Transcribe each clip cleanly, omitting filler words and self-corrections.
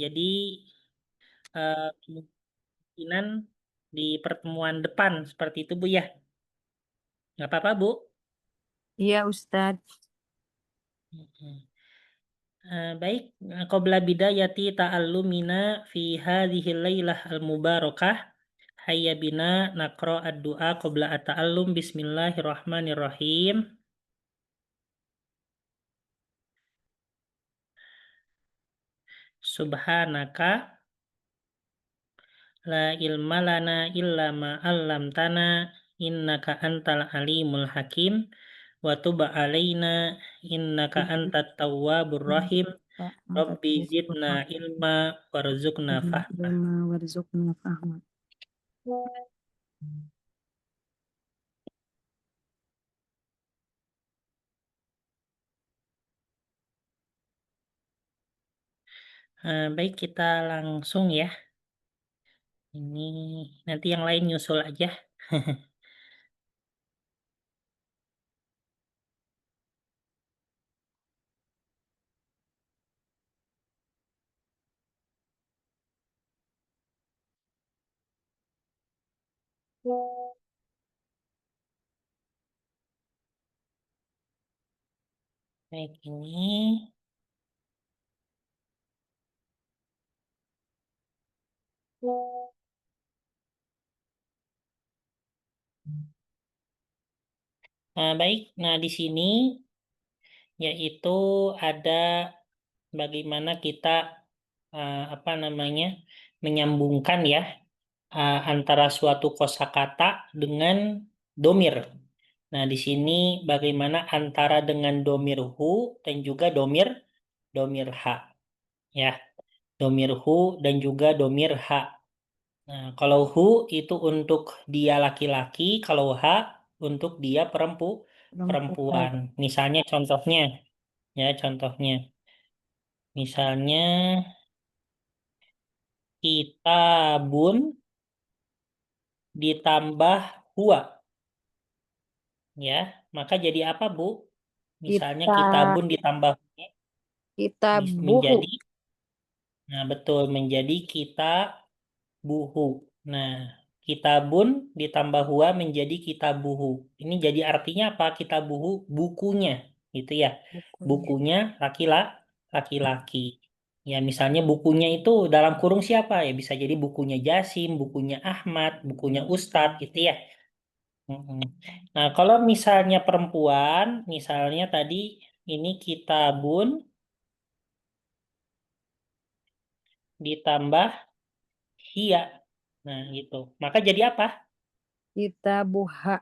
Jadi kemungkinan di pertemuan depan seperti itu Bu ya. Nggak apa-apa Bu. Iya, Ustadz. Baik, qabla bidayati ta'allumina fi hadhil lailah al-mubarakah. Hayya bina naqra ad-du'a qabla at-ta'allum. Bismillahirrahmanirrahim. Subhanaka la ilma lana illa ma 'allamtana innaka antal alimul hakim wa tub 'alaina innaka antat tawwabur rahim. Rabbi zidna ilma warzuqna fahma. Warzuqna fahma. Baik, kita langsung ya. Ini nanti yang lain nyusul aja. Baik, ini baik. Nah, di sini yaitu ada bagaimana kita apa namanya menyambungkan ya antara suatu kosakata dengan domir. Nah, di sini bagaimana antara dengan domir hu dan juga domir ha ya. Domir hu dan juga domir ha. Nah, kalau hu itu untuk dia laki-laki, kalau ha untuk dia perempuan. Misalnya contohnya, ya contohnya. Misalnya kitabun ditambah huwa, ya. Maka jadi apa, Bu? Misalnya Kita kitabun ditambah kita buhu. menjadi, nah betul, menjadi kita buhu. Nah, kitabun ditambah huwa menjadi kitabuhu. Ini jadi artinya apa? Kitabuhu bukunya, gitu ya. Bukunya. Bukunya laki-laki. Ya, misalnya bukunya itu dalam kurung siapa ya? Bisa jadi bukunya Jasim, bukunya Ahmad, bukunya Ustadz, gitu ya. Mm-mm. Nah, kalau misalnya perempuan, misalnya tadi ini kitabun ditambah hia. Nah, gitu. Maka jadi apa? Kita buha.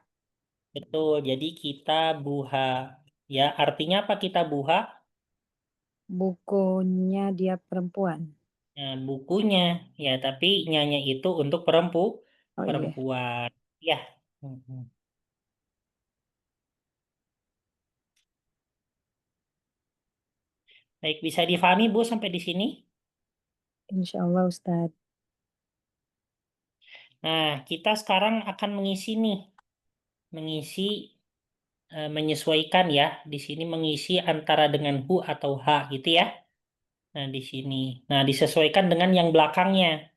Betul, jadi kita buha. Ya, artinya apa kita buha? Bukunya dia perempuan. Nah, bukunya. Ya, tapi nyanya itu untuk Oh iya. perempuan. Ya. Mm-mm. Baik, bisa difahami Bu sampai di sini? Insya Allah, Ustadz. Nah, kita sekarang akan mengisi nih. Mengisi, menyesuaikan ya. Di sini mengisi antara dengan hu atau ha gitu ya. Nah, di sini. Nah, disesuaikan dengan yang belakangnya.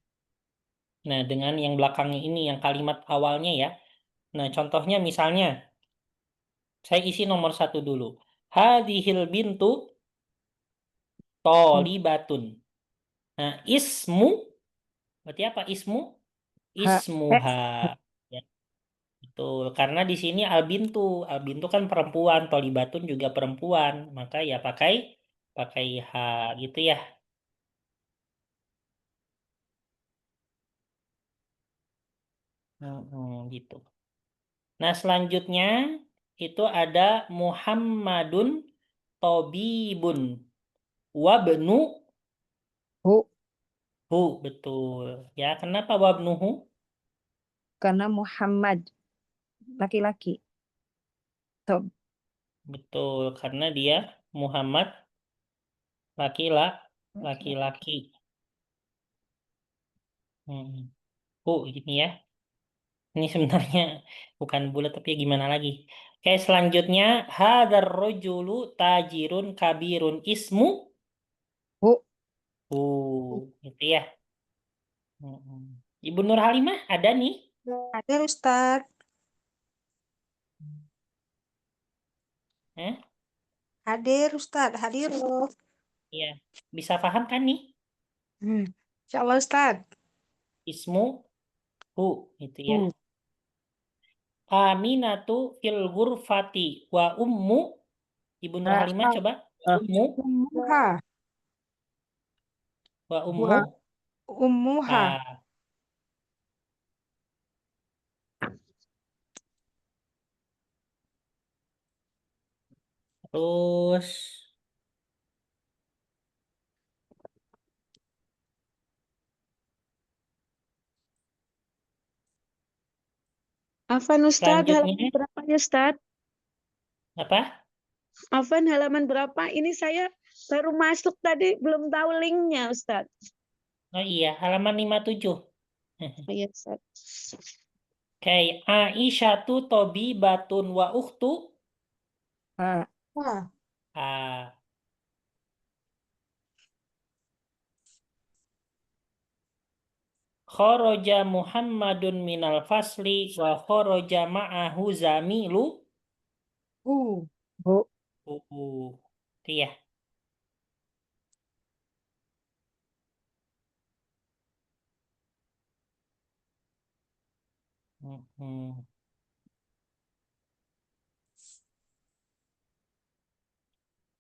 Nah, dengan yang belakangnya ini, yang kalimat awalnya ya. Nah, contohnya misalnya, saya isi nomor 1 dulu. Hadhil bintu tolibatun. Nah, ismu, berarti apa ismu? Ha. Ismuha. Ya, betul. Karena di sini albintu kan perempuan, tolibatun juga perempuan. Maka ya pakai pakai ha gitu ya. Gitu. Nah, selanjutnya itu ada Muhammadun Tobibun Wabnu Hu. hu, betul. Ya, kenapa wabnuhu? Karena Muhammad laki-laki. Tob. Betul, karena dia Muhammad Laki-laki. laki-laki. Hmm. Ini ya. Ini sebenarnya bukan bulat tapi ya gimana lagi. Oke, selanjutnya hadar rojulu tajirun kabirun ismu Hu. hu. Iya. Mm-mm. Ibu Nur Halimah ada nih. Ada Ustaz. Eh? Hadir Ustaz, hadir loh. Iya. Bisa paham kan nih? Insya Allah Ustaz. Ismu hu itu ya. Hmm. Aminatu fil ghurfati wa ummu. Ibu Nur Ah, Halimah coba. Ummu Ummuha. wa Wa ummu. ummuha. Ah, terus Afan Ustadz, halaman selanjutnya berapa ya Ustadz? apa? Afan halaman berapa? Ini saya baru masuk tadi, belum tahu linknya Ustadz. Oh iya, halaman 57. Iya Ustadz. Oke, Aisyatu tobi batun wa ukhtu. Ah. Wah. Ah, kharaja Muhammadun minal fasli wa kharaja ma'ahu zamilu. Bu. Itu ya. Mhm.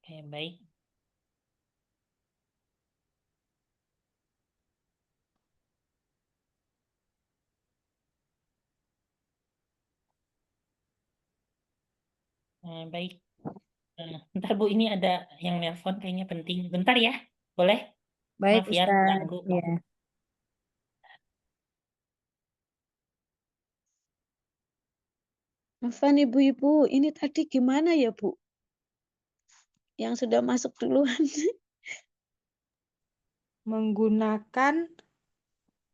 Oke, baik. Baik. Bentar Bu, ini ada yang nelpon kayaknya penting. Bentar ya, boleh? Baik Maaf ya, Ustaz. ganggu. Ya. Afan ibu-ibu, ini tadi gimana ya Bu? Yang sudah masuk duluan. Menggunakan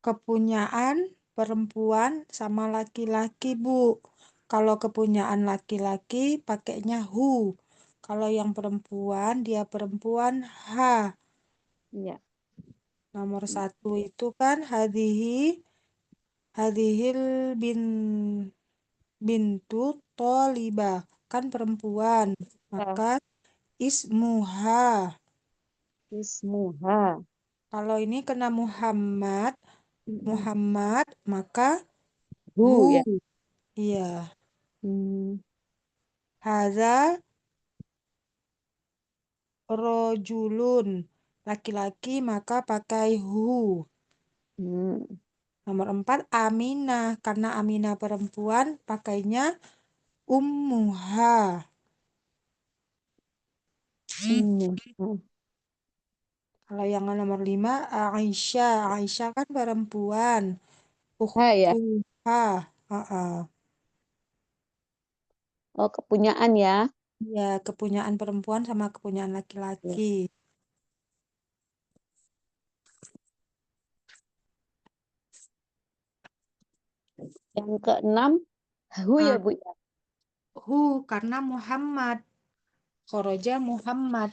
kepunyaan perempuan sama laki-laki, Bu. Kalau kepunyaan laki-laki pakainya hu. Kalau yang perempuan, dia perempuan ha. Iya. Nomor satu itu kan hadihil bin bintu tolibah. Kan perempuan. Ah, Maka ismuha. Ismuha. Kalau ini kena Muhammad, Mm-mm. Muhammad, maka Bu hu. ya. Iya. Hmm. Haza rojulun. Laki-laki maka pakai hu. Hmm. Nomor 4, Aminah. Karena Aminah perempuan, pakainya ummuha. Hmm. Kalau yang nomor 5, Aisyah. Aisyah kan perempuan. Ha ya. Ukhtuha. Heeh. Oh kepunyaan ya. Ya, kepunyaan perempuan sama kepunyaan Ya. laki-laki. Yang keenam, hu ya Ah, Bu ya. hu karena Muhammad. Khoroja Muhammad.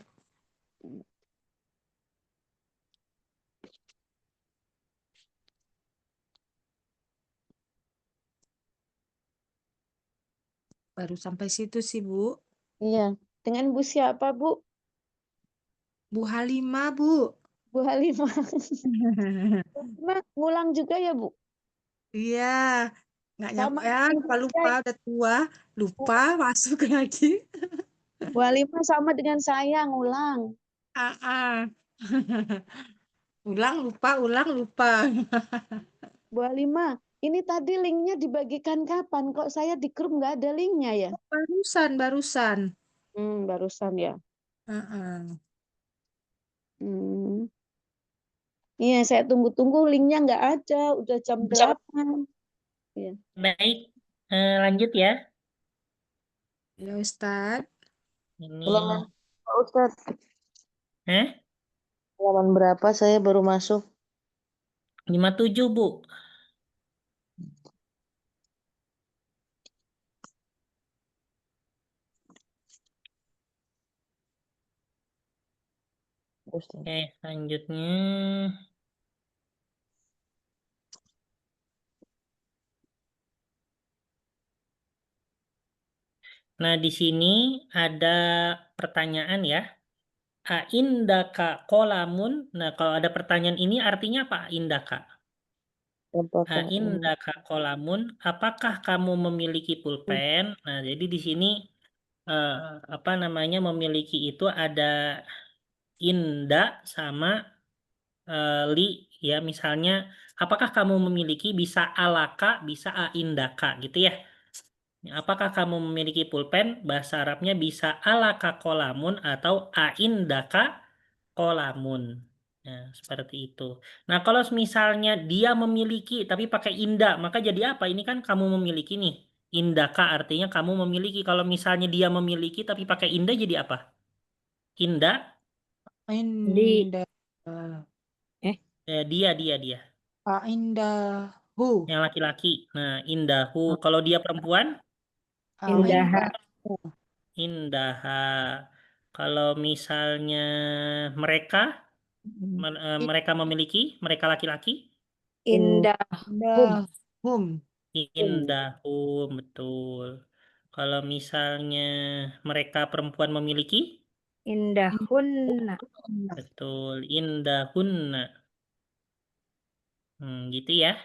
Baru sampai situ sih, Bu. Iya. Dengan Bu siapa Bu? Bu Halimah, Bu. Bu Halimah. Cuma ngulang juga ya Bu? Iya, nggak nyampe Sama ya, dengan lupa-lupa, saya. udah tua, lupa, masuk lagi. Bu Halimah sama dengan saya ngulang. Ah, ah. Ulang, lupa. Bu Halimah, ini tadi linknya dibagikan kapan? Kok saya di grup nggak ada linknya ya? Barusan. Barusan ya. Ah, ah. Hmm. Iya, saya tunggu-tunggu linknya nggak ada. Udah jam 8. Iya. Baik, lanjut ya. Ya, Ustadz. Ini, Halaman Pak Ustadz, eh, halaman berapa saya baru masuk? 57 Bu. Ustadz. Oke, selanjutnya. Nah, di sini ada pertanyaan ya. Aindaka kolamun. Nah, kalau ada pertanyaan ini artinya apa aindaka? Apakah Aindaka kolamun, apakah kamu memiliki pulpen? Nah, jadi di sini apa namanya memiliki itu ada inda sama li ya. Misalnya, apakah kamu memiliki bisa alaka, bisa aindaka gitu ya. Apakah kamu memiliki pulpen? Bahasa Arabnya bisa alaka kolamun atau aindaka kolamun. Nah, seperti itu. Nah, kalau misalnya dia memiliki tapi pakai inda, maka jadi apa? Ini kan kamu memiliki nih. Indaka artinya kamu memiliki. Kalau misalnya dia memiliki tapi pakai inda jadi apa? Inda, Indah. dia. Aindahu. Yang laki-laki. Nah, indahu. Kalau dia perempuan, indaha? indaha. Kalau misalnya mereka, mereka memiliki, mereka laki-laki, Indahum. Indahum. indahum, betul. Kalau misalnya mereka perempuan memiliki, Indahunna. betul, indahunna. Gitu ya.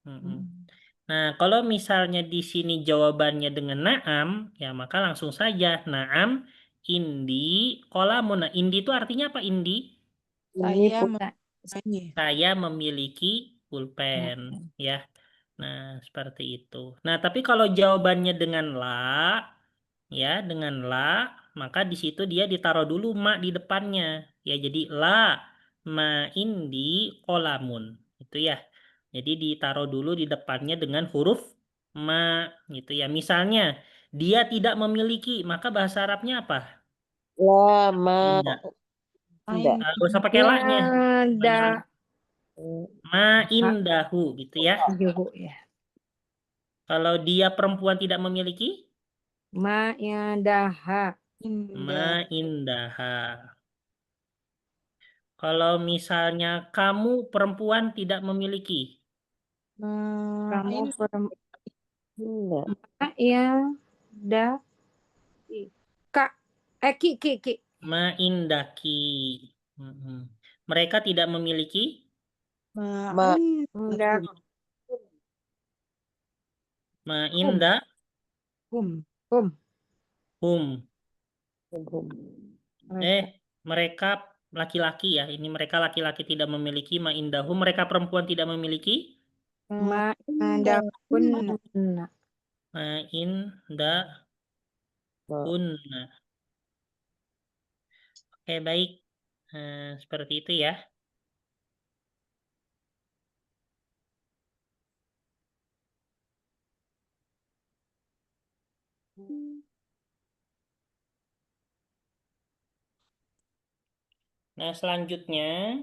Mm-mm. Nah, kalau misalnya di sini jawabannya dengan naam, ya maka langsung saja naam indi kolamun. Nah, indi itu artinya apa indi? Ini Saya punya mempunyai. Saya memiliki pulpen, ya. Nah, seperti itu. Nah, tapi kalau jawabannya dengan la, ya, dengan la, maka di situ dia ditaruh dulu ma di depannya. Ya, jadi la ma indi kolamun. Itu ya. Jadi ditaruh dulu di depannya dengan huruf ma gitu ya. Misalnya dia tidak memiliki, maka bahasa Arabnya apa? lama. Tidak. Indah. Gak usah pakai la-nya. Indah. Ma indahu gitu ya. Juhu ya. Kalau dia perempuan tidak memiliki, Ma indaha. ma Indah. indaha. Kalau misalnya kamu perempuan tidak memiliki, Kamu Main. perempuan. Ma indah. Kak. Ki. ma indaki. Mm-mm. Mereka tidak memiliki, Main. Indah. ma Hum. indahum. Hum. Mereka. Mereka laki-laki ya. Ini mereka laki-laki tidak memiliki ma indahum. Mereka perempuan tidak memiliki Ma Indah. indahunna. ma indahunna. Oke, baik. Seperti itu ya. Nah, selanjutnya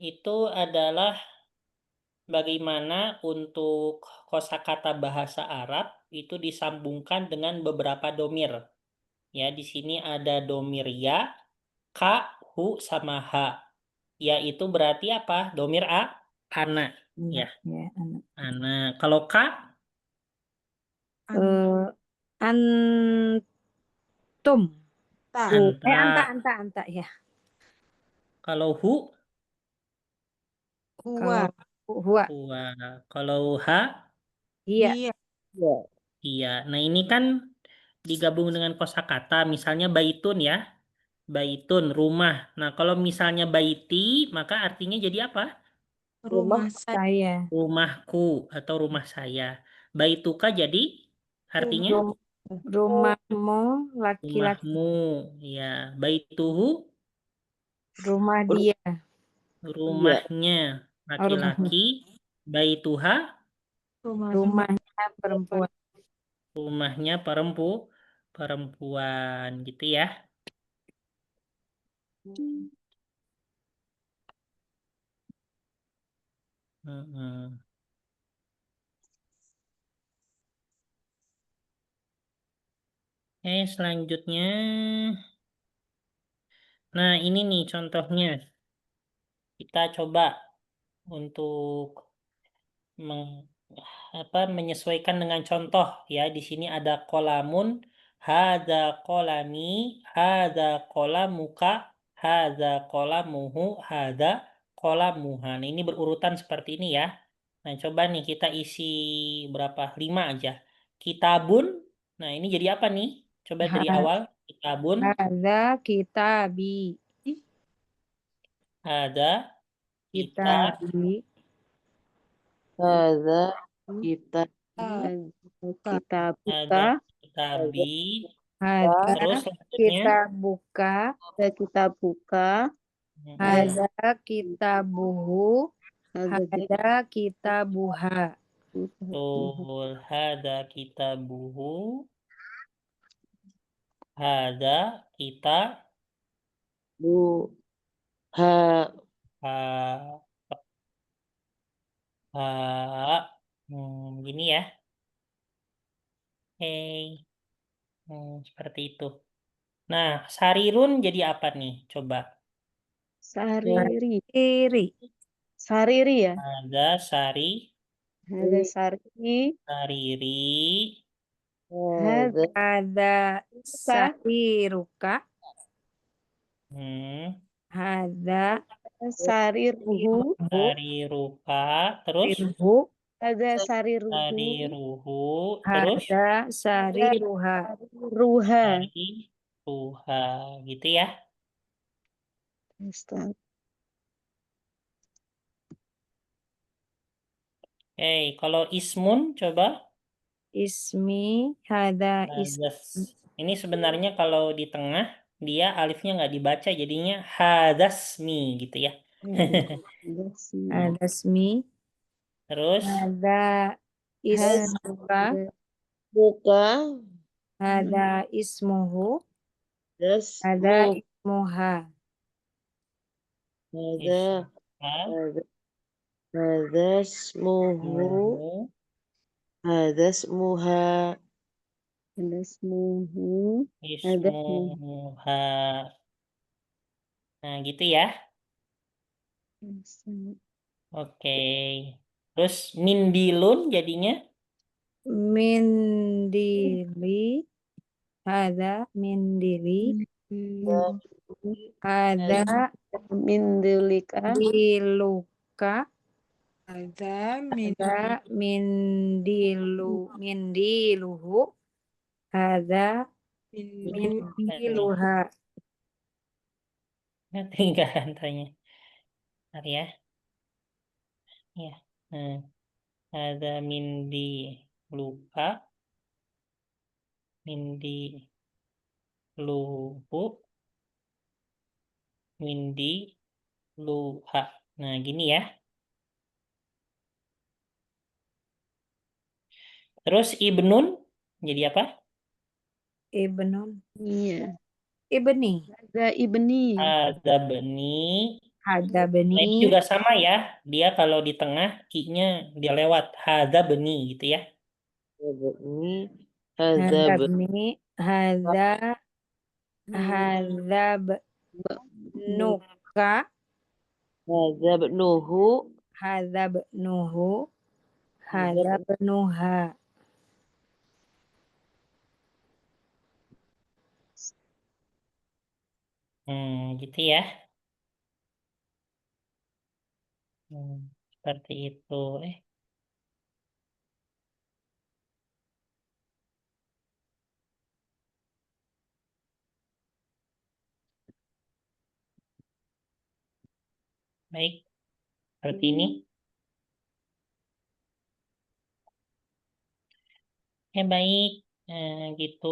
itu adalah bagaimana untuk kosakata bahasa Arab itu disambungkan dengan beberapa domir. Ya, di sini ada domir ya, ka, hu, sama ha. Ya, itu berarti apa? Domir ana. Ya, Ya, anak. ana. Kalau ka, Antum. Anta. anta. Ya. Kalau hu, Huwa. Huwa. huwa. Kalau ha, Iya. Dia. iya. Nah, ini kan digabung dengan kosakata, misalnya baitun ya. Baitun, rumah. Nah, kalau misalnya baiti, maka artinya jadi apa? Rumah Saya. Rumahku atau rumah saya. Baituka jadi artinya Rumahmu laki-laki. rumahmu. Ya, baituhu Rumah dia. rumahnya Rumah. laki-laki. Baituha Rumahnya perempuan. rumahnya perempuan gitu ya. Mm-mm. Selanjutnya. Nah, ini nih contohnya. Kita coba untuk menyesuaikan dengan contoh ya. Di sini ada kolamun, hadza kolami, hadza kolamuka, hadza kolamuhu, hadza kolamuha. Nah, ini berurutan seperti ini ya. Nah, coba nih kita isi berapa? 5 aja. Kitabun. Nah, ini jadi apa nih? Coba dari awal. Kitabun, Hadza kitabi. ada kita, Kitabi. Hadza kita Kita ada buka. kitabi. Hadza Terus selanjutnya. kita buka. Hadza kita buka. Hadza kitabuhu. Hadza Hadza kitabuha. Betul, hada kitabuhu, hada kita, bu ha ha, ha, gini ya. Oke, seperti itu. Nah, sarirun jadi apa nih? Coba. sariri. Kiri. Sariri ya. Ada sari, Hadza sariri. sariri, Hadza Hadza sariruka. hmm, Hadza sariruhu. sariruka, terus sariruhu. Hadza sariruhu. sariruhu, terus Hadza sariruha. Ruha. sariruha, gitu ya. Ustaz. Kalau ismun coba. Ismi. Hadza Hadas. Ini sebenarnya kalau di tengah dia alifnya nggak dibaca jadinya hadasmi gitu ya. Hadza ismi. Terus Hadza ismuka. Buka. Hadza ismuhu. Das Hadza ismuha. Hadza ismuha, hadza ismuhu. ismuhu, Hadza ismuha. Hadza ismuhu. ismuha. Nah, gitu ya. Oke. Terus mindilun jadinya Mindili. Hadza mindili. Hadza Mindilika. diluka. Ada Hadza mindiluhu. Hadza mindiluha. tinggal tanya. Bentar ya. Ya. Nah, ada mindi luka, mindi luhu, mindi luha. Nah, gini ya. Terus ibnun jadi apa? Ibnun. Iya. Ibni. Hadza ibni. Ada beni. Hadza Nah, ini beni. juga sama ya. Dia kalau di tengah ki-nya dia lewat. Hadza beni gitu ya. Ibni. Hadza Hadza beni. Hadza bnuka. Hadza ibnuhu. Hadza bnuhu. Hadza bnuha. Gitu ya. Seperti itu. Baik. Seperti ini. Baik. Gitu.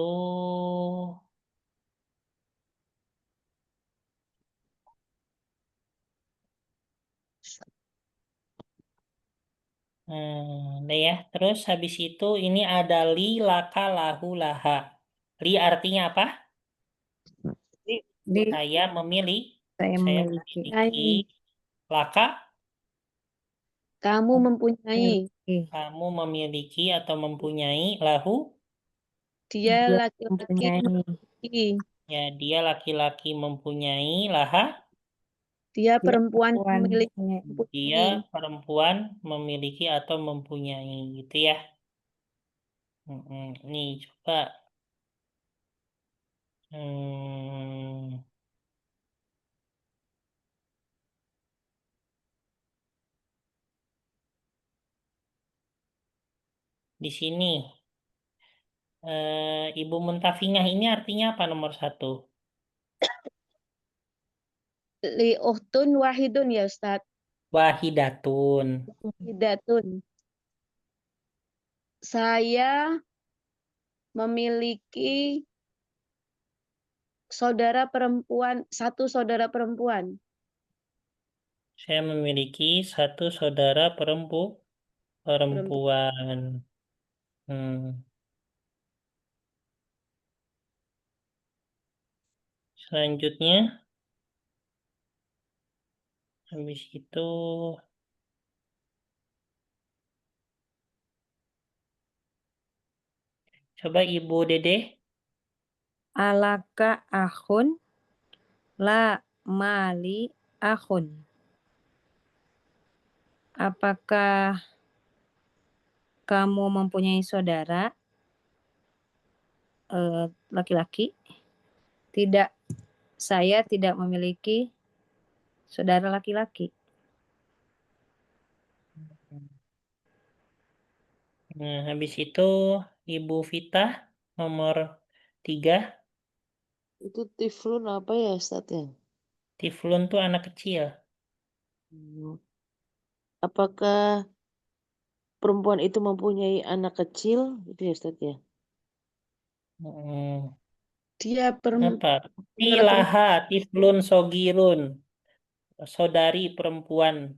Udah ya. Terus habis itu ini ada li, laka, lahu, laha. Li artinya apa? Di Saya memilih. saya Saya memiliki. memiliki. Laka, Kamu mempunyai. kamu memiliki atau mempunyai. Lahu, Dia Dia laki-laki mempunyai. memiliki. ya dia laki-laki mempunyai. Laha, Dia Dia perempuan perempuan memiliki mempunyai. Dia mempunyai. perempuan memiliki atau mempunyai gitu ya. Nih coba. Hmm, di sini Ibu Muntafingah ini artinya apa nomor 1? Li uhtun wahidun ya Ustadz. Wahidatun. Wahidatun. Saya memiliki satu saudara perempuan. Saya memiliki satu saudara perempuan. Selanjutnya, habis itu coba Ibu Dede. Alaka akhun la mali akhun. Apakah kamu mempunyai saudara laki-laki? Tidak, saya tidak memiliki saudara laki-laki. Nah, habis itu Ibu Vita nomor 3. Itu tiflun apa ya Ustaz ya? Tiflun tuh anak kecil. Apakah perempuan itu mempunyai anak kecil? Itu ya Ustaz ya? Dia perempuan. Apa? Tilaha tiflun sogirun. Saudara perempuan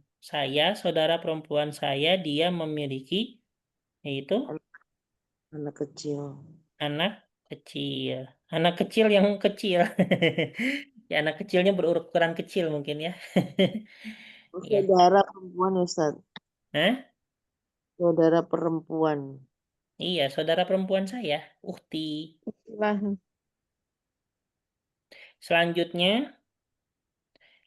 saya, dia memiliki yaitu Anak kecil. anak kecil. Anak kecil yang kecil. Ya, anak kecilnya berukuran kecil mungkin ya. Ya. Saudara perempuan ya Ustaz? Hah? Saudara perempuan. Iya, saudara perempuan saya, Uhti. Selanjutnya,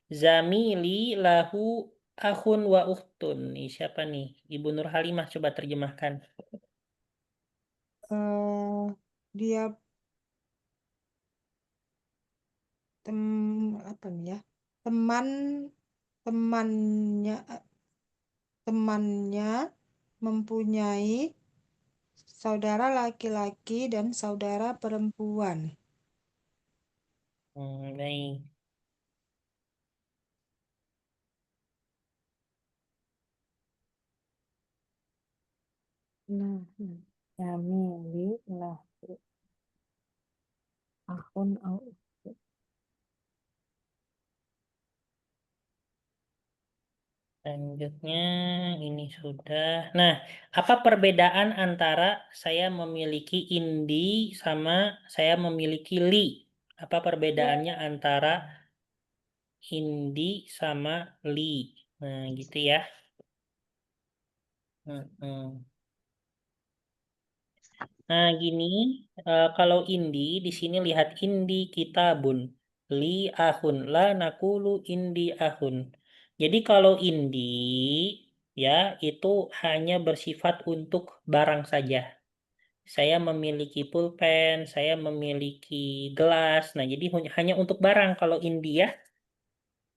Zamili lahu akhun wa uhtun. Nih, siapa nih? Ibu Nur Halimah, coba terjemahkan. Dia apa nih ya? Temannya mempunyai saudara laki-laki dan saudara perempuan. Baik. Nah, Jamili lahu akhun au ukhtun. Selanjutnya ini sudah. Nah, apa perbedaan antara saya memiliki indi sama saya memiliki li? Apa perbedaannya antara indi sama li? Nah, gitu ya. Nah, gini, kalau indi di sini lihat indi kitabun li ahun la nakulu indi ahun. Jadi kalau indi ya itu hanya bersifat untuk barang saja. Saya memiliki pulpen, saya memiliki gelas. Nah, jadi hanya untuk barang kalau indi ya.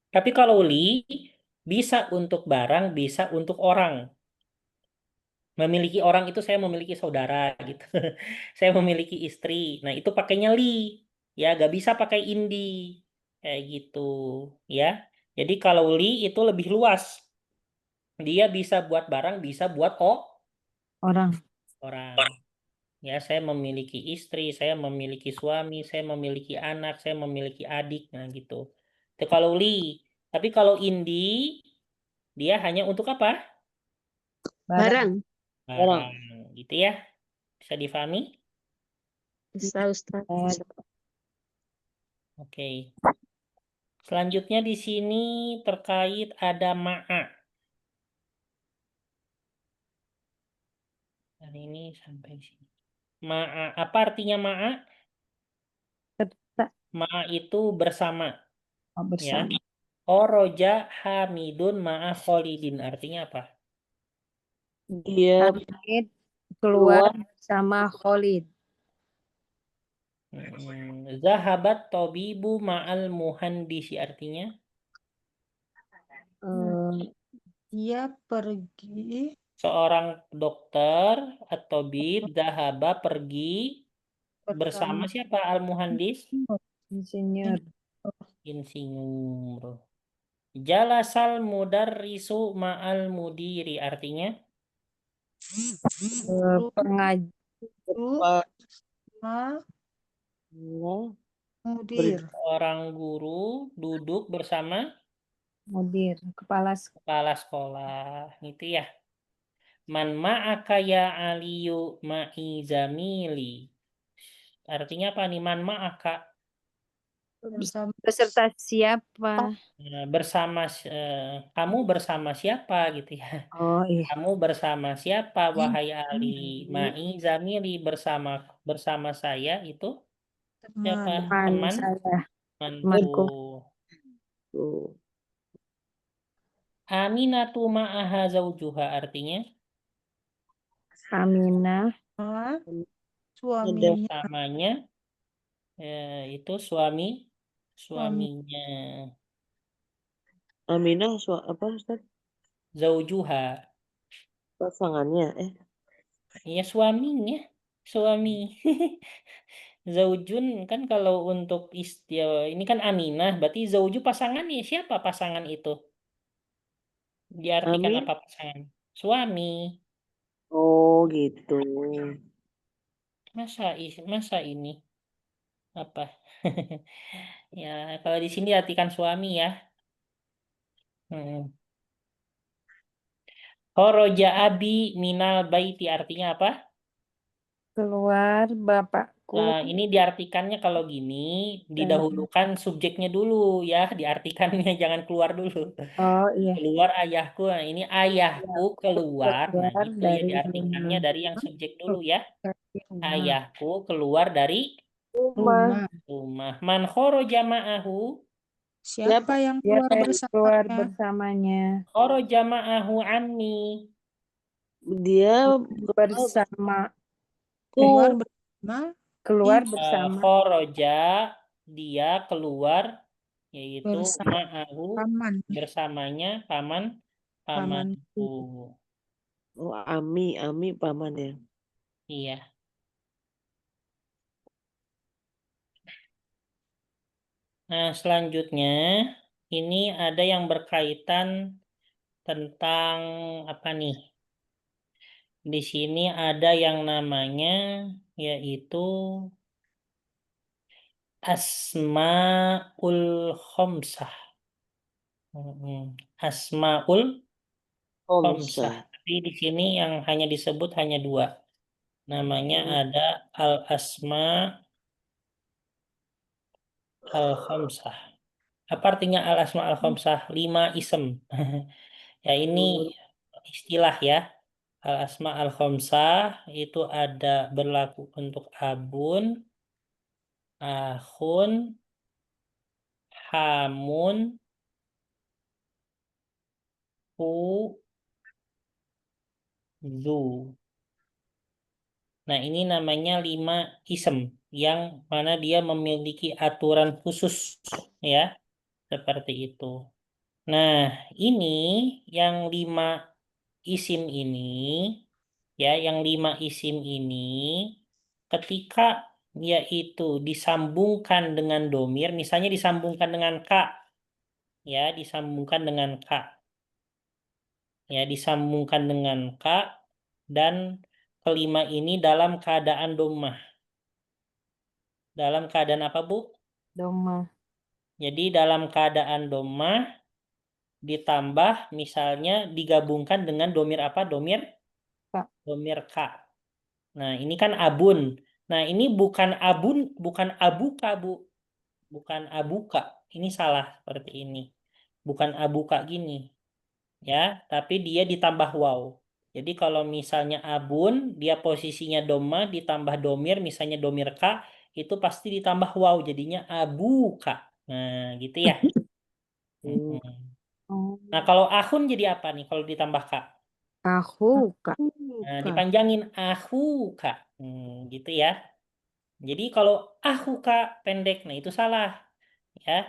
Tapi kalau li bisa untuk barang, bisa untuk orang. Memiliki orang itu saya memiliki saudara gitu. Saya memiliki istri. Nah, itu pakainya li. Ya, gak bisa pakai indi. Kayak gitu. Ya. Jadi kalau li itu lebih luas. Dia bisa buat barang, bisa buat Orang. orang. Ya, saya memiliki istri, saya memiliki suami, saya memiliki anak, saya memiliki adik. Nah, gitu. Itu kalau li. Tapi kalau indi, dia hanya untuk apa? Barang. Barang. Gitu ya. Bisa difahami? Bisa Ustaz. Oke. Selanjutnya di sini terkait ada ma'a. Dan ini sampai sini. Ma'a. Apa artinya ma'a? Serta Ma'a itu bersama. Ya. bersama. Khoroja Hamidun ma'a Khalidin. Artinya apa? Dia Hamid keluar sama Khalid. Zahabat Tobibu ma'al muhandisi. Artinya? Dia pergi Seorang dokter atau bib zahaba pergi bersama siapa? Al-muhandis? Insinyur. Insinyur. Jalasal mudarrisu ma'al mudiri. Artinya? Pengajar sama Allah mudir. Orang guru duduk bersama mudir kepala kepala sekolah. Gitu ya. Man ma'aka ya aliyu ma'i zamili. Artinya apa nih? Man ma'aka. Bersama beserta siapa? Bersama kamu bersama siapa gitu ya. Oh iya. Kamu bersama siapa wahai Ali? Ma'i zamili bersama saya itu siapa? teman. Teman saya. temanku. tuh. Aminatu ma'aha zaujuha. Artinya Aminah Suaminya bersamanya itu suaminya Aminah apa Ustaz? zaujuha. Pasangannya Ya suaminya, suami. Zaujun kan kalau untuk ini kan Aminah, berarti zauju pasangannya siapa pasangan itu? Diartikan Amin. apa pasangan? Suami. Oh gitu. Masa ini apa? Ya kalau di sini diartikan suami ya. Khoroja abi minal baiti artinya apa? keluar bapakku Ini diartikannya kalau gini, didahulukan subjeknya dulu ya, diartikannya jangan keluar dulu. oh iya Keluar ayahku, nah ini ayahku keluar, nah keluar itu ya dari diartikannya rumah dari yang subjek dulu ya. dari rumah Ayahku keluar dari rumah. rumah. Man khoroja ma'ahu, Siapa yang keluar siapa yang keluar bersamanya? bersamanya khoroja ma'ahu anni. Dia bersama Keluar tuh bersama keluar ibu bersama Khoroja dia keluar yaitu bersama ma'ahu paman. bersamanya pamanku. Ami paman ya. Iya. Nah, selanjutnya ini ada yang berkaitan tentang apa nih? Di sini ada yang namanya yaitu Asmaul Khomsah. Asmaul Khomsah. Omsah. Tapi di sini yang hanya disebut hanya dua. Namanya ada Al-Asma Al-Khamsah. Apa artinya Al-Asma Al-Khamsah? 5 isem. Ya ini istilah ya. Al-Asma Al-Khamsah itu ada berlaku untuk abun, akhun, hamun, hu, zu. Nah ini namanya 5 isem yang mana dia memiliki aturan khusus ya. Seperti itu. Nah, ini yang 5 isim ini, ya, yang 5 isim ini, ketika yaitu disambungkan dengan domir, misalnya disambungkan dengan ka, ya, disambungkan dengan ka, ya, disambungkan dengan ka, dan kelima ini dalam keadaan domah. Dalam keadaan apa, Bu? domah Jadi dalam keadaan domah ditambah misalnya digabungkan dengan domir apa? Domir Ka. Domir ka. Nah, ini kan abun. Nah, ini bukan abun, bukan abuka, Bu. Bukan abuka. Ini salah seperti ini. Bukan abuka gini. Ya, tapi dia ditambah waw. Jadi kalau misalnya abun, dia posisinya doma ditambah domir, misalnya domir ka, itu pasti ditambah waw. Jadinya abuka. Nah, gitu ya. Mm-mm. Oh, Nah, kalau ahun jadi apa nih kalau ditambah kak? aku, Kak. Nah, Kak. dipanjangin ahu kak. Gitu ya. Jadi kalau ahu kak pendek, nah itu salah ya.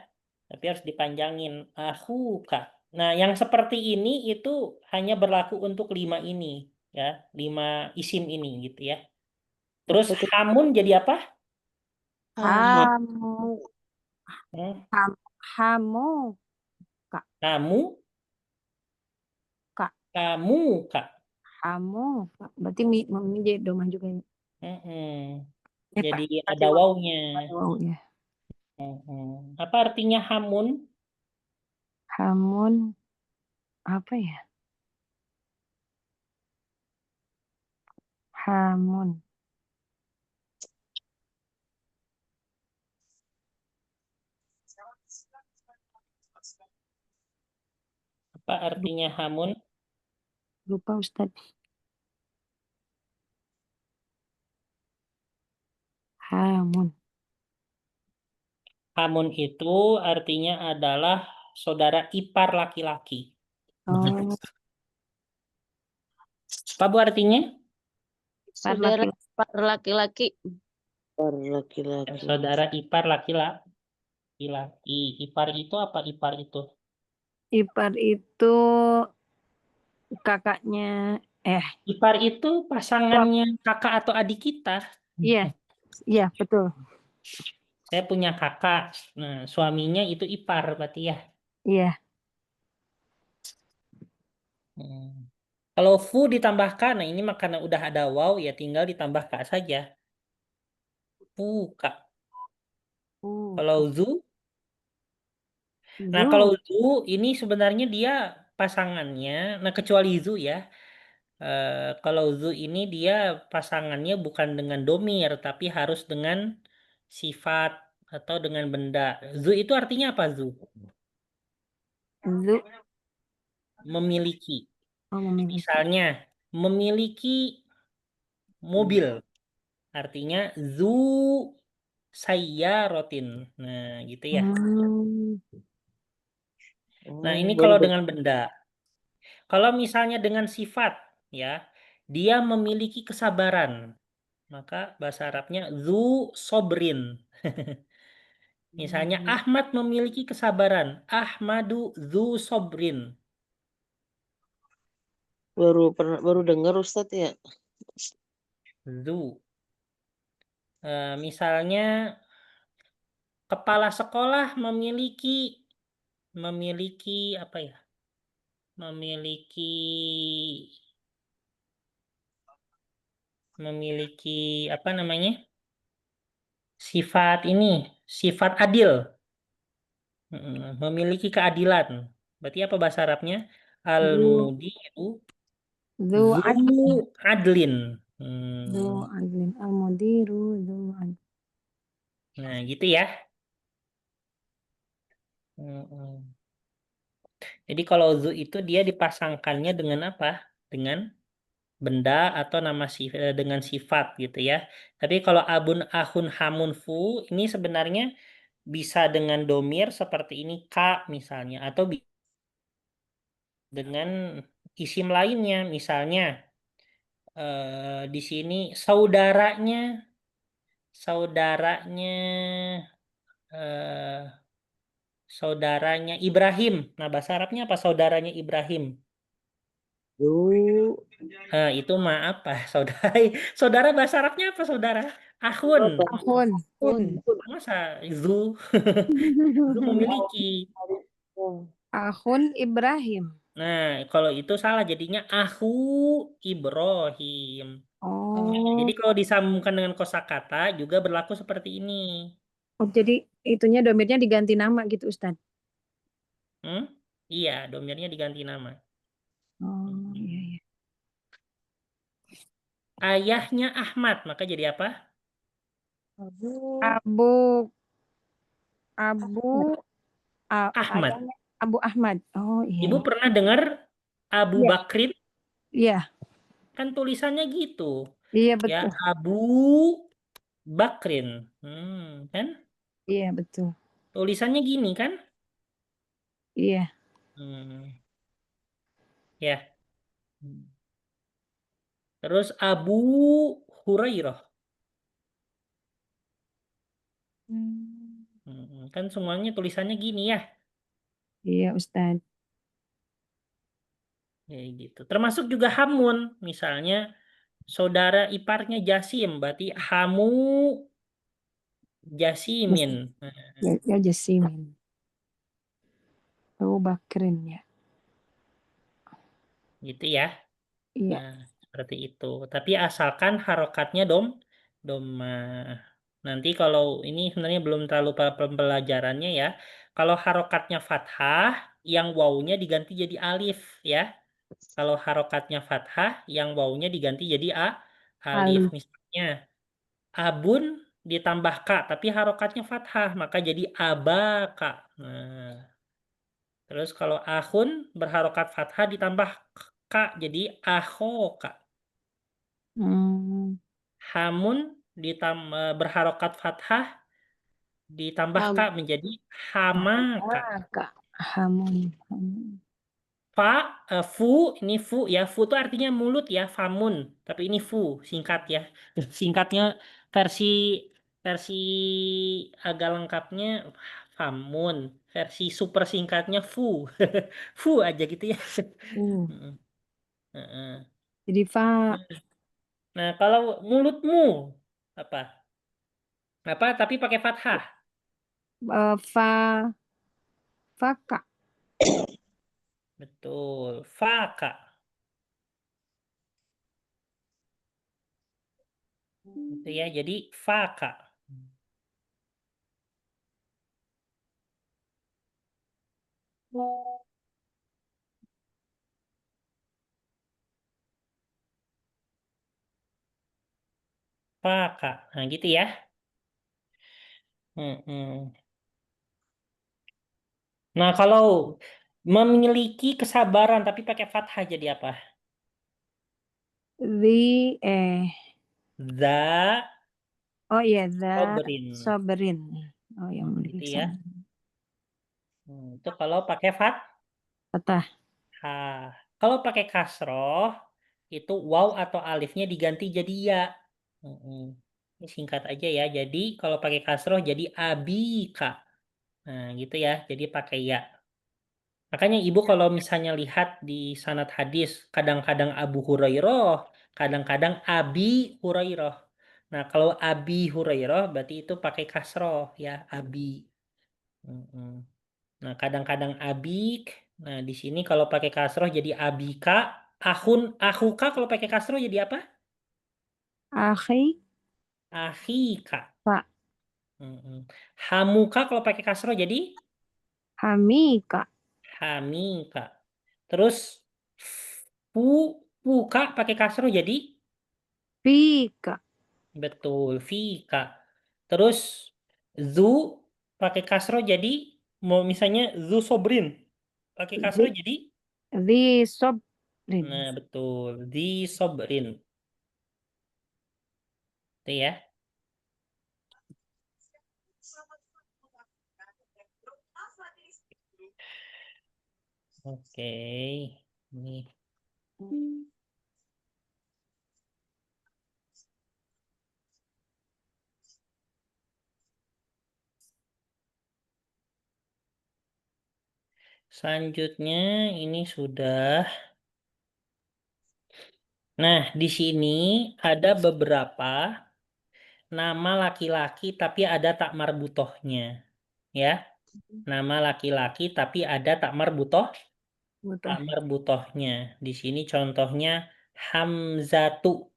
Tapi harus dipanjangin ahu kak. Nah, yang seperti ini itu hanya berlaku untuk 5 ini ya, 5 isim ini gitu ya. Terus Apa tuh? hamun jadi apa? Hamu. Hamu, Hmm, hamu, Kak. Kamu, Kak. kamu kak. Hamu, Kak. Berarti mami jadi domah juga ini. Mm-mm. Pak. Jadi Berarti ada Mam. wawunya. Ada wawunya. Apa artinya hamun? Hamun, apa ya? Hamun. Apa artinya hamun? Lupa Ustadz. Hamun. Hamun itu artinya adalah saudara ipar laki-laki. Oh, Apa bu artinya? Saudara laki-laki. ipar laki-laki. Par laki-laki. Saudara ipar laki-laki. Ipar itu apa ipar itu? Ipar itu kakaknya, Ipar itu pasangannya kakak atau adik kita. iya, iya betul. Saya punya kakak. Nah, suaminya itu ipar berarti ya. Iya, Hmm. Kalau fu ditambahkan, nah ini mah karena udah ada waw ya tinggal ditambah kak saja. Fu kak. Kalau zu, nah kalau Zu. zu ini sebenarnya dia pasangannya. Nah kecuali zu ya. Kalau zu ini dia pasangannya bukan dengan domir tapi harus dengan sifat atau dengan benda. Zu itu artinya apa zu? Zu. Memiliki. Oh, memiliki. Misalnya memiliki mobil. Artinya zu sayyarotin. Nah, gitu ya. Hmm. Nah, Oh, ini baru kalau ber- dengan benda. Kalau misalnya dengan sifat, ya, dia memiliki kesabaran. Maka bahasa Arabnya zu sobrin. Misalnya Ahmad memiliki kesabaran. Ahmadu zu sobrin. baru dengar Ustadz ya. Zu. Misalnya kepala sekolah memiliki apa ya? Memiliki apa namanya? Sifat adil. Memiliki keadilan. Berarti apa bahasa Arabnya? Zu. Al-mudiru Zu zu adlin. adlin. Zu adlin. Al-mudiru. Zu adlin. Nah, gitu ya. Hmm. Jadi kalau zu itu dia dipasangkannya dengan apa? Dengan benda atau dengan sifat gitu ya. Tapi kalau abun, ahun, hamun, fu ini sebenarnya bisa dengan domir seperti ini ka misalnya atau dengan isim lainnya misalnya di sini saudaranya eh, saudaranya Ibrahim. Nah, bahasa Arabnya apa saudaranya Ibrahim? Zu. Itu mah apa? Saudara bahasa Arabnya apa saudara? Ahun. Apa? Ahun. Hun. Masa zu zu memiliki. Ahun Ibrahim. Nah, kalau itu salah jadinya ahu Ibrahim. Jadi Oh. kalau disambungkan dengan kosakata juga berlaku seperti ini. Oh, jadi itunya domirnya diganti nama gitu Ustaz. Hmm? Iya, domirnya diganti nama. Oh, iya, iya. Ayahnya Ahmad, maka jadi apa? Abu Abu Ahmad. ayahnya Abu Ahmad. Oh, iya, Ibu iya. pernah dengar Abu Iya, Bakrin? iya, Kan tulisannya gitu. iya Ya, betul. Abu Bakrin. Kan? Iya, betul. Tulisannya gini kan? Iya. Hmm, ya. Hmm. Terus Abu Hurairah. Kan semuanya tulisannya gini ya. Iya, Ustadz. Kayak gitu. Termasuk juga Hamun. Misalnya saudara iparnya Jasim. Berarti Hamu Jasimin. Nah, Ya, Jasimin. Abu Bakrin ya. gitu ya. Iya. Nah, seperti itu. Tapi asalkan harokatnya doma. Nanti kalau ini sebenarnya belum terlalu pembelajarannya ya. Kalau harokatnya fathah, yang wawunya diganti jadi alif ya. Kalau harokatnya fathah, yang wawunya diganti jadi alif. Alif. Misalnya abun ditambah ka, tapi harokatnya fathah, maka jadi abaka. Nah, terus kalau ahun berharokat fathah ditambah ka, jadi ahoka. Hmm. Hamun berharokat fathah ditambah Ham. ka menjadi hamaka. Kak. Hamun. Hamun. Fu, ini fu ya. Fu itu artinya mulut ya, famun. Tapi ini fu, singkat ya. Singkatnya versi versi agak lengkapnya famun. Versi super singkatnya fu. Fu aja gitu ya. Mm, mm. Jadi fa, Nah, kalau mulutmu apa? Apa tapi pakai fathah. fa, Kak. Betul. Faka. Gitu ya. Jadi faka. Faka. Nah, gitu ya. Mm-mm. Nah, kalau memiliki kesabaran tapi pakai fathah jadi apa? Za Oh iya, sobrin. Sobrin. Oh, yang Gitu memiliki ya. kesabaran. Itu kalau pakai Fathah. fathah. Kalau pakai kasroh, itu waw atau alifnya diganti jadi ya. Mm-mm. Ini singkat aja ya. Jadi kalau pakai kasroh jadi abika. Nah, gitu ya. Jadi pakai ya. Makanya ibu kalau misalnya lihat di sanad hadis, kadang-kadang Abu Hurairah, kadang-kadang Abi Hurairah. Nah, kalau Abi Hurairah berarti itu pakai kasroh ya, Abi. Mm-mm. Nah, kadang-kadang Abik. Nah, di sini kalau pakai kasroh jadi Abika. Ahuka kalau pakai kasroh jadi apa? Akhi, Ahika. Pak. Mm-mm. Hamuka kalau pakai kasroh jadi Hamika. Hamika. Terus fu puka pakai kasroh jadi Fika. betul Fika. Terus zu pakai kasroh jadi mau misalnya zu sobrin pakai kasroh jadi Sobrin. nah betul di sobrin itu ya. Oke. Ini selanjutnya ini sudah. Nah, di sini ada beberapa nama laki-laki tapi ada tak marbutohnya. Ya, nama laki-laki tapi ada tak Butuh. marbutohnya. Di sini contohnya Hamzatu.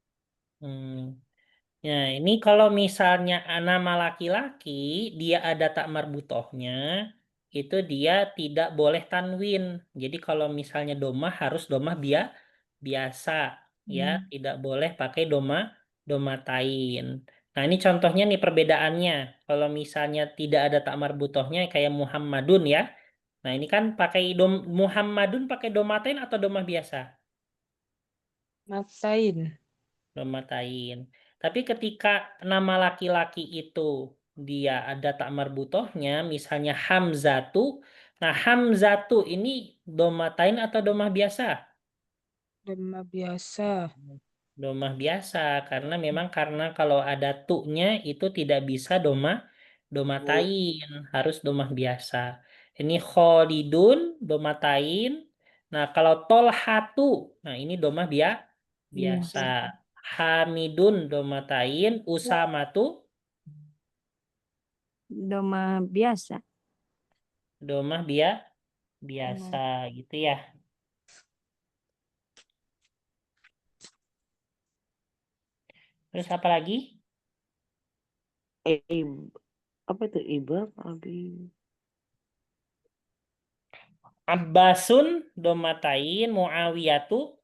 Hmm. Nah, ini kalau misalnya nama laki-laki, dia ada tak marbutohnya, itu dia tidak boleh tanwin. Jadi kalau misalnya domah harus domah biasa, ya, tidak boleh pakai domatain. Nah, ini contohnya nih perbedaannya. Kalau misalnya tidak ada tak marbutohnya kayak Muhammadun ya. Nah, ini kan pakai Muhammadun pakai domatain atau domah biasa? Matain. Domatain. Tapi ketika nama laki-laki itu dia ada tak marbutohnya, misalnya Hamzatu, Nah, hamzatu ini domatain atau domah biasa? Domah biasa. Domah biasa karena memang karena kalau ada tu-nya itu tidak bisa domatain, harus domah biasa. Ini Khalidun domatain. Nah, kalau tolhatu, nah ini domah biasa. Biasa. Hamidun domatain, usamatu Doma biasa. domah biasa gitu ya. Terus apa lagi? Apa itu ibab? Abbasun domatain, Muawiyatu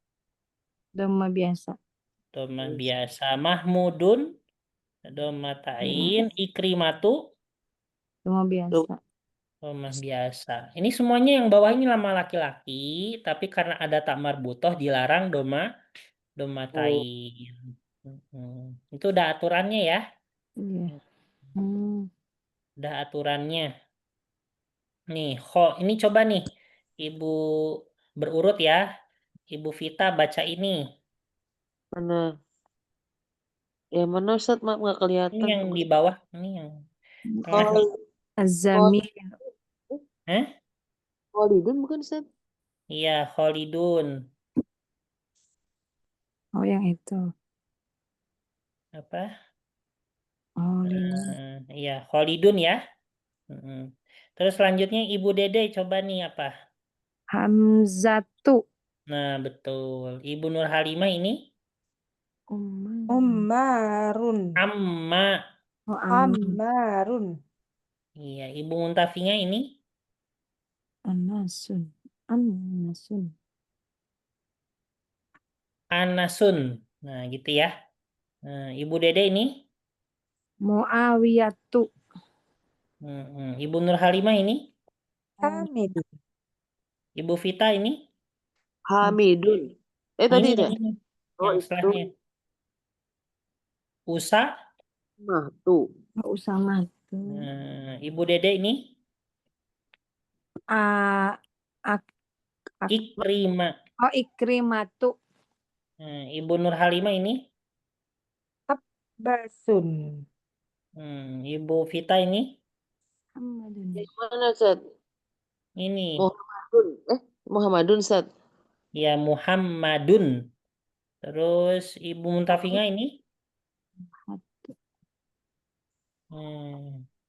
Doma biasa. domah biasa. Mahmudun domatain, Ikrimatu Doma biasa. domah biasa. Ini semuanya yang bawah ini nama laki-laki, tapi karena ada tak marbutoh dilarang domatain. Itu udah aturannya ya. Iya. Hmm. Udah aturannya. Nih, ini coba nih. Ibu berurut ya. Ibu Vita baca ini. Mana? Yang mana Ustaz? Maaf nggak Ini kelihatan. yang di bawah. Ini yang tengah. Oh, Azami. Hah? Khalidun bukan Ustaz? Iya, Khalidun. Oh, yang itu. Apa? Oh, Lina. Iya, Khalidun ya. Terus selanjutnya Ibu Dede coba nih apa? Hamzatu. Nah, betul. Ibu Nur Halimah ini Ummarun. Amma. Oh, Am. Ammarun. Iya, Ibu Muntafinya ini Anasun. Anasun. Anasun. Nah, gitu ya. Nah, Ibu Dede ini Muawiyatu. Ibu Nur Halimah ini Hamidun. Ibu Vita ini Hamidun. Tadi ini ada. yang ini Oh, yang itu. setelahnya. Usa. Nah, tuh. Nggak usah matu. Ibu Dede ini A, Ikrimah. oh, Ikrimatu. Ibu Nur Halimah ini Abbasun. Ibu Vita ini Muhammadun. Yang mana Ustaz? ini Muhammadun. Muhammadun Ustaz. ya Muhammadun. Terus Ibu Muntafinya ini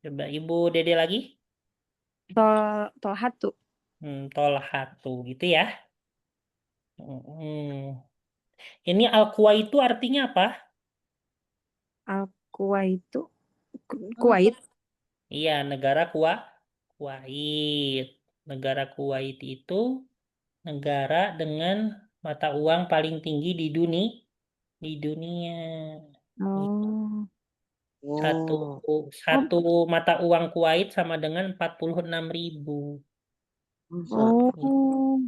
coba Ibu Dede lagi Tolhatu. Tolhatu gitu ya. Ini Al-Kuwait itu artinya apa? Al-Kuwaitu. Kuwait. Iya, negara Kuwait. Negara Kuwait itu negara dengan mata uang paling tinggi di dunia. Oh. Satu mata uang Kuwait sama dengan 46.000. Oh.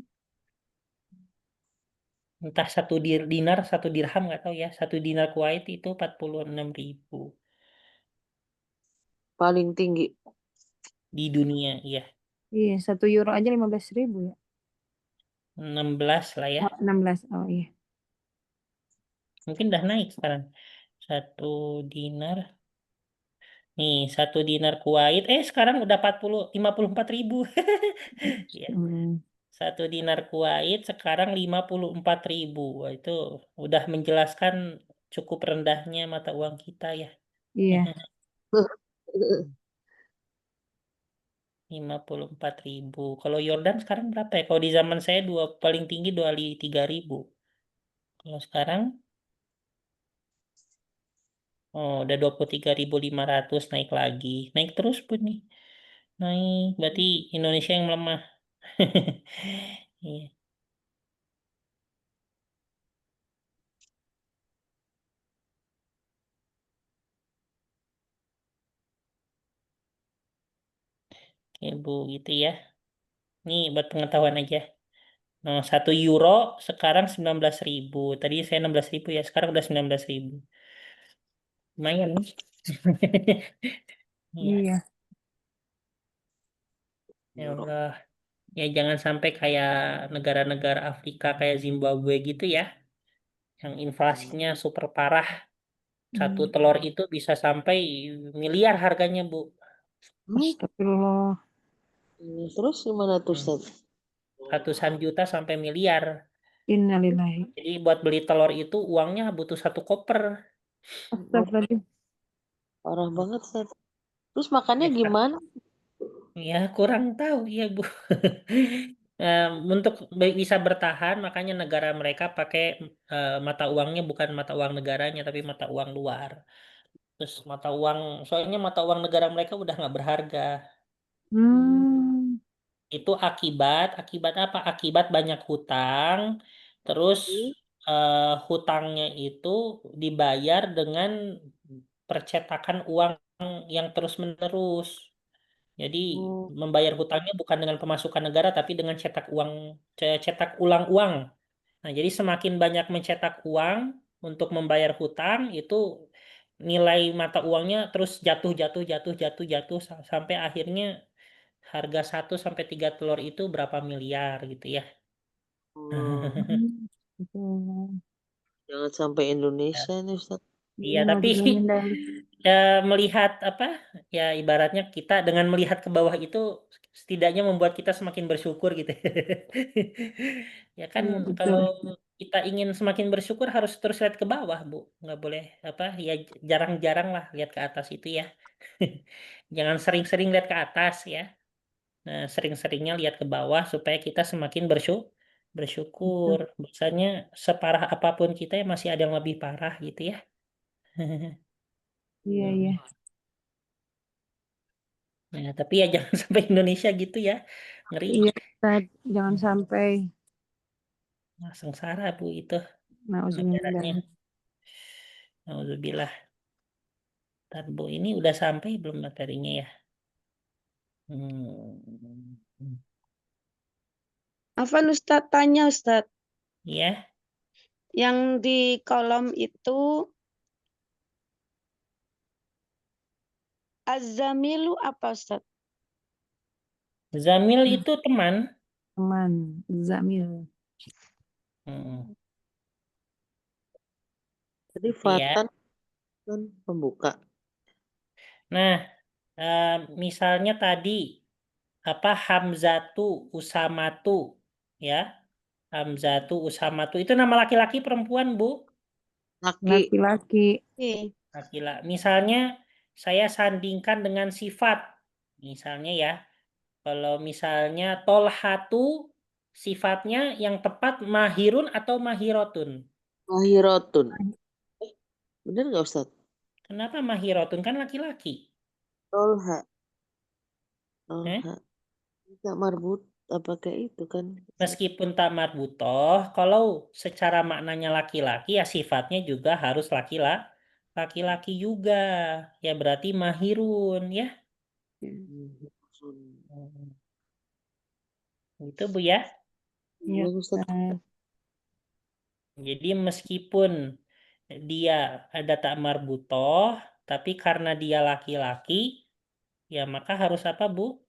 Entah satu dinar, satu dirham nggak tahu ya. Satu dinar Kuwait itu 46.000 Paling tinggi. di dunia, iya. Iya, 1 euro aja 15.000 ya. 16 lah ya. Oh, 16. Oh iya. Mungkin udah naik sekarang. Satu dinar. Nih, satu dinar Kuwait. Sekarang udah 54.000. Iya. Satu dinar Kuwait sekarang 54.000. Wah, itu udah menjelaskan cukup rendahnya mata uang kita ya. Iya. 54.000. Kalau Yordan sekarang berapa ya? Kalau di zaman saya paling tinggi 23.000. Kalau sekarang udah 23.500 naik lagi. Naik terus pun nih. Naik, berarti Indonesia yang melemah. Iya. Oke, Bu, gitu ya. Nih buat pengetahuan aja. Nah, 1 euro sekarang 19.000. Tadi saya 16.000 ya, sekarang udah 19.000. Lumayan nih. Iya, Iya. ya Allah. Ya jangan sampai kayak negara-negara Afrika kayak Zimbabwe gitu ya, yang inflasinya super parah. Satu telur itu bisa sampai miliar harganya, Bu. Astagfirullah. Terus gimana tuh, Hmm. Ustaz? Ratusan juta sampai miliar. Innalillahi. Jadi buat beli telur itu uangnya butuh 1 koper. Astagfirullahaladzim. Parah banget, Ustaz. Terus makannya Ya, gimana? ya kurang tahu ya, Bu. Untuk bisa bertahan, makanya negara mereka pakai mata uangnya bukan mata uang negaranya, tapi mata uang luar. Terus soalnya mata uang negara mereka udah nggak berharga. Hmm. Itu akibat apa? Akibat banyak hutang, terus hutangnya itu dibayar dengan percetakan uang yang terus-menerus. Jadi Oh, membayar hutangnya bukan dengan pemasukan negara, tapi dengan cetak ulang uang. Nah, jadi semakin banyak mencetak uang untuk membayar hutang, itu nilai mata uangnya terus jatuh, jatuh, jatuh, jatuh, jatuh, sampai akhirnya harga 1 sampai 3 telur itu berapa miliar gitu ya. Astagfirullah. jangan sampai Indonesia nih, Ustaz. Iya, Ya, tapi nauzubillah. ya melihat apa ya ibaratnya kita dengan melihat ke bawah itu setidaknya membuat kita semakin bersyukur gitu. Ya kan Iya, betul. kalau kita ingin semakin bersyukur harus terus lihat ke bawah, Bu. Nggak boleh apa ya jarang-jarang lah lihat ke atas itu ya. Jangan sering-sering lihat ke atas ya. Nah, sering-seringnya lihat ke bawah supaya kita semakin bersyukur. Biasanya separah apapun kita ya masih ada yang lebih parah gitu ya. Iya, iya. Nah, tapi ya jangan sampai Indonesia gitu ya. Ngeri. Iya, Ustaz. Jangan sampai. Nah, sengsara, Bu, itu negaranya. Nauzubillah. Alhamdulillah. Ntar, Bu, ini udah sampai belum materinya ya? Hmm. Afan Ustadz tanya Ustadz, Ya, yang di kolom itu azamilu apa Ustadz? Zamil itu teman. Teman. Zamil. Hmm. Jadi Gitu ya. fatan kan pembuka. Nah, misalnya tadi apa Hamzatu Usamatu ya. Hamzatu Usamatu itu nama laki-laki perempuan, Bu? Laki. Laki-laki. Oke. Laki-laki. Misalnya saya sandingkan dengan sifat. Misalnya ya, kalau misalnya tolhatu sifatnya yang tepat mahirun atau mahirotun. Mahirotun. Bener nggak, Ustaz? Kenapa mahirotun? Kan laki-laki. Tolha. Eh? Tolha. Nggak marbut. Apa kayak itu kan? Meskipun tak marbutoh, kalau secara maknanya laki-laki ya sifatnya juga harus laki-laki juga. Ya berarti mahirun ya. Hmm. Itu, Bu ya. Iya, Iya, Ustaz. Ustaz. Jadi meskipun dia ada tak marbutoh, tapi karena dia laki-laki, ya maka harus apa, Bu?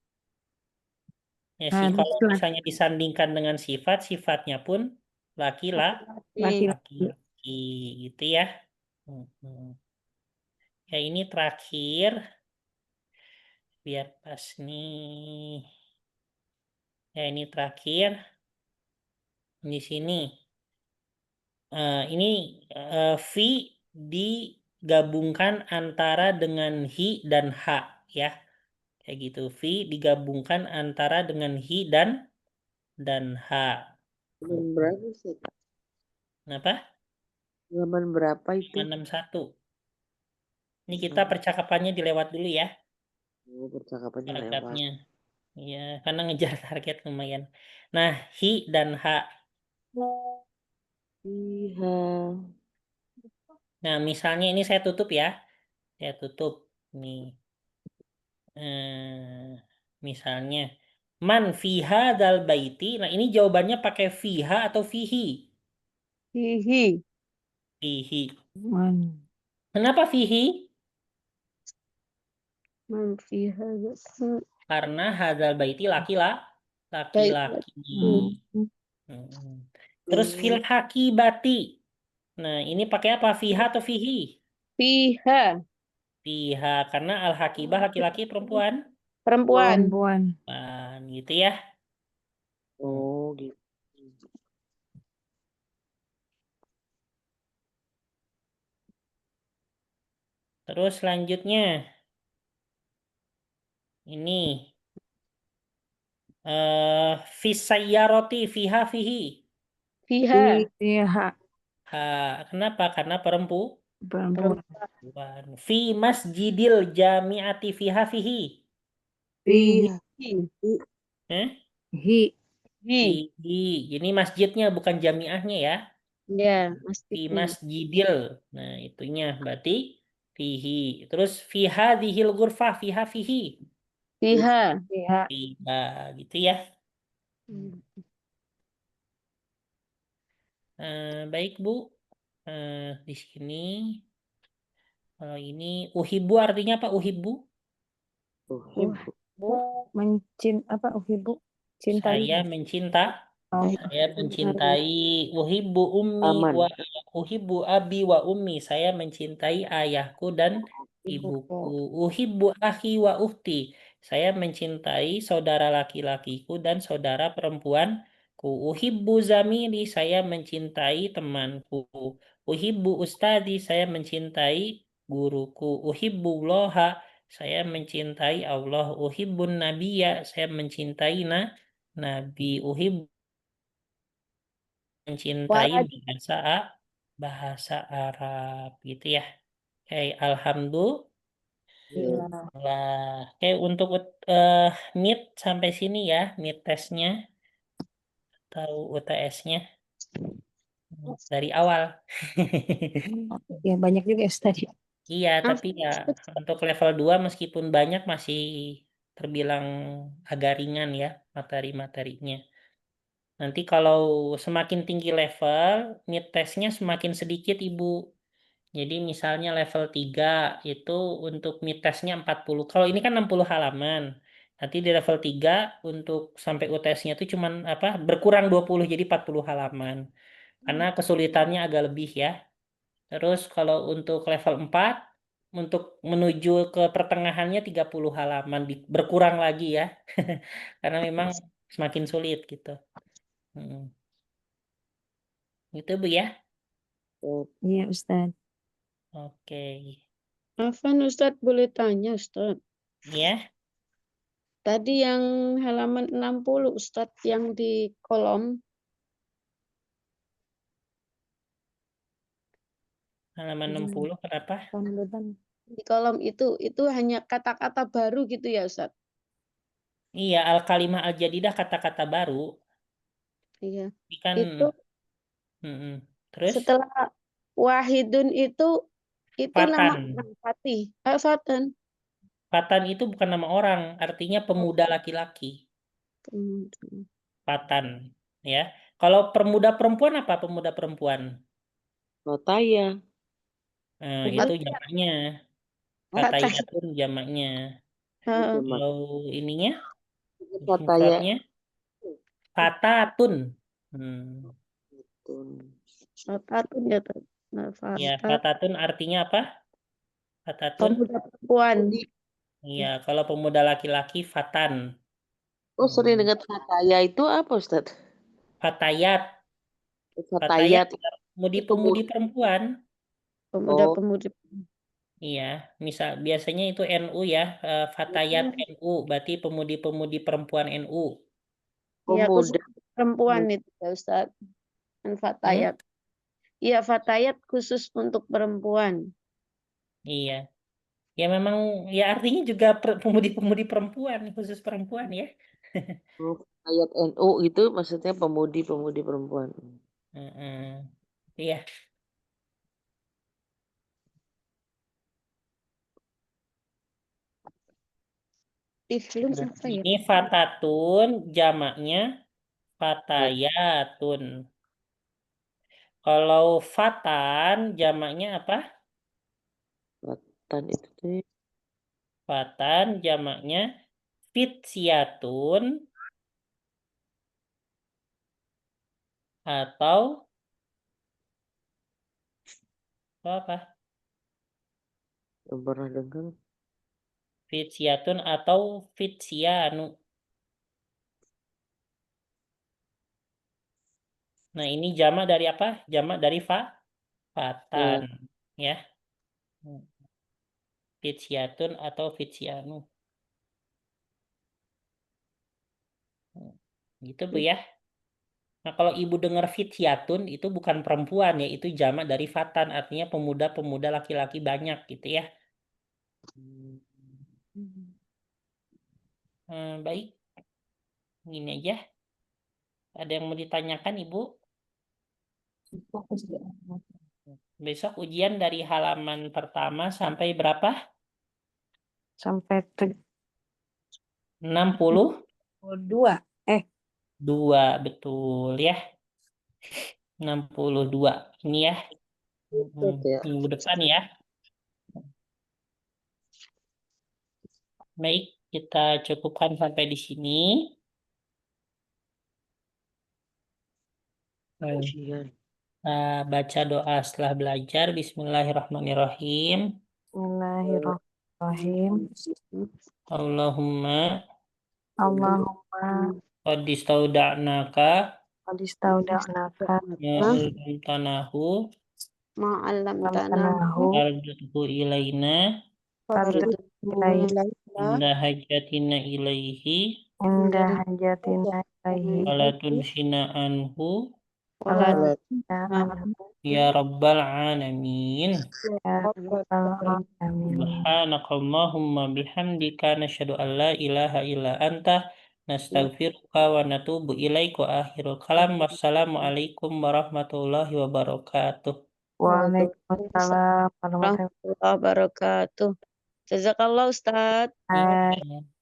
Ya sih, Harus kalau misalnya disandingkan dengan sifat, sifatnya pun laki-laki. laki-laki gitu ya. Mhm. Ya ini terakhir, biar pas nih. Ya ini terakhir di sini. Ini fi digabungkan antara dengan hi dan ha ya. Kayak gitu. Fi digabungkan antara dengan hi dan ha. Zaman berapa, Ustaz? Kenapa? Zaman berapa itu? 61. Ini kita percakapannya dilewat dulu ya, Oh, percakapannya lewat. paragrafnya. Ya, karena ngejar target lumayan. Nah, hi dan ha. Iya. Nah, misalnya ini saya tutup ya. Saya tutup. Nih. Misalnya man fiha dal baiti. Nah, ini jawabannya pakai fiha atau fihi? Hihi. Fihi. Man. Kenapa fihi? Man fiha. Karena hadal baiti laki-laki. Hmm. Hmm. Terus fil hakibati. Nah, ini pakai apa? Fiha atau fihi? Fiha. Fiha, karena al-hakibah laki-laki perempuan. Perempuan. Perempuan. Gitu ya. Oh, gitu. Terus selanjutnya. Ini. Fisayyaroti fiha fihi. Fiha. Fiha. Kenapa? Karena Perempuan. perempuan. Fi masjidil jami'ati fiha fihi. Fihi. Eh? Hi. Fihi. Ini masjidnya bukan jamiahnya ya. Ya, Fi masjidnya. masjidil. Nah, itunya berarti fihi. Terus fiha dihil ghurfah fiha fihi. Fiha. Fiha. Fiha gitu ya. Baik Bu. Di sini kalau ini uhibu artinya apa uhibu? Uhibu. Cintai. Saya mencinta. Oh, Saya mencintai uhibbu ummi Aman. wa uhibbu abi wa ummi. Saya mencintai ayahku dan ibuku. Uhibbu akhi wa uhti. Saya mencintai saudara laki-lakiku dan saudara perempuanku. Uhibbu zamili. Saya mencintai temanku. Uhibbu ustadi. Saya mencintai guruku. Uhibbu loha. Saya mencintai Allah. Uhibbun nabiyya. Saya mencintai Nabi. Uhibbu mencintai bahasa Arab gitu ya. Oke, alhamdulillah. Oke, untuk NEET sampai sini ya, NEET tesnya atau UTS-nya dari awal. ya banyak juga ya tadi. Iya, tapi ya untuk level 2 meskipun banyak masih terbilang agak ringan ya materi-materinya. Nanti kalau semakin tinggi level, NEET tesnya semakin sedikit Ibu. Jadi misalnya level 3 itu untuk mid testnya 40. Kalau ini kan 60 halaman. Nanti di level 3 untuk sampai UTS-nya itu cuman berkurang 20 jadi 40 halaman. Karena kesulitannya agak lebih ya. Terus kalau untuk level 4 untuk menuju ke pertengahannya 30 halaman berkurang lagi ya. Karena memang semakin sulit gitu. Hmm. Itu Bu ya. Iya Ustaz. Oke. Afan Ustadz boleh tanya Ustadz. Ya. Tadi yang halaman 60 Ustadz yang di kolom. Halaman 60 kenapa? Di kolom itu hanya kata-kata baru gitu ya Ustadz? Iya, al-kalimah al-jadidah kata-kata baru. Iya. Ini kan Itu terus setelah wahidun itu nama Fatan. Fatih. Fatan. Fatan itu bukan nama orang, artinya pemuda laki-laki. Fatan, ya. Kalau pemuda perempuan apa pemuda perempuan? Fataya. Itu jamaknya. Fatayatun jamaknya. Kalau ininya Fataya. mufradnya fatatun. Hmm. Fatatun ya. Ya, fatatun artinya apa? Fatatun. Pemuda perempuan. Iya, kalau pemuda laki-laki fatan. Oh, sering dengar Fataya itu apa Ustaz? Fatayat. Fatayat. Pemudi-pemudi perempuan. Pemuda-pemudi. Iya, misal biasanya itu NU ya, Fatayat NU, berarti pemudi-pemudi perempuan NU. Iya, khusus Pemuda. perempuan itu ya Ustaz. Dan fatayat. Iya, fatayat khusus untuk perempuan. Iya, ya memang ya artinya juga pemudi-pemudi perempuan, khusus perempuan ya. Ayat NU itu maksudnya pemudi-pemudi perempuan. Iya. Nah, ini fatatun jamaknya fatayatun. Kalau fatan jamaknya apa? Fatan itu tuh Fatan jamaknya fityatun. Fityatun. Fityatun jamaknya fatan jamaknya fatan. Kalau fatan jamaknya fatan jamaknya fatan jamaknya fatan. Kalau fatan jamaknya fatan jamaknya fatan. Kalau fatan jamaknya fatan jamaknya fatan. Kalau fatan jamaknya fatan jamaknya fatan. Kalau fatan jamaknya fatan jamaknya fatan. Kalau fatan jamaknya fityatun. atau apa? Belum pernah dengar. Fityatun atau fityanu. Nah, ini jamak dari apa? Jamak dari fatan, ya. Fityatun atau fityanu. Gitu, Bu ya. Nah, kalau Ibu dengar fityatun itu bukan perempuan ya, itu jamak dari fatan, artinya pemuda-pemuda laki-laki banyak gitu ya. Baik. Gini aja. Ada yang mau ditanyakan, Ibu? Besok ujian dari halaman pertama sampai berapa? Sampai 62, 2. betul ya. 62 ini ya. Ya. Minggu depan ya. Baik, kita cukupkan sampai di sini. Ujian. Baca doa setelah belajar. Bismillahirrahmanirrahim. Bismillahirrahmanirrahim. Allahumma Allahumma qad istauda'naka qad istauda'naka ma'ultanahu Ma'alamtana tanahu fardhu ilaina fardu ilaina inda hajatina ilaihi inda hajatina ilaihi wala tunsina anhu wala Alat. anhu ya rabbal alamin. ya rabbal alamin. Subhanakallahumma bihamdika nasyhadu an la ilaha illa anta nastaghfiruka wa natubu ilaik wa akhirul kalam. Wassalamualaikum warahmatullahi wabarakatuh. Waalaikumsalam warahmatullahi warahmatullahi wabarakatuh. Jazakallah Ustadz. wabarakatuh. Iya.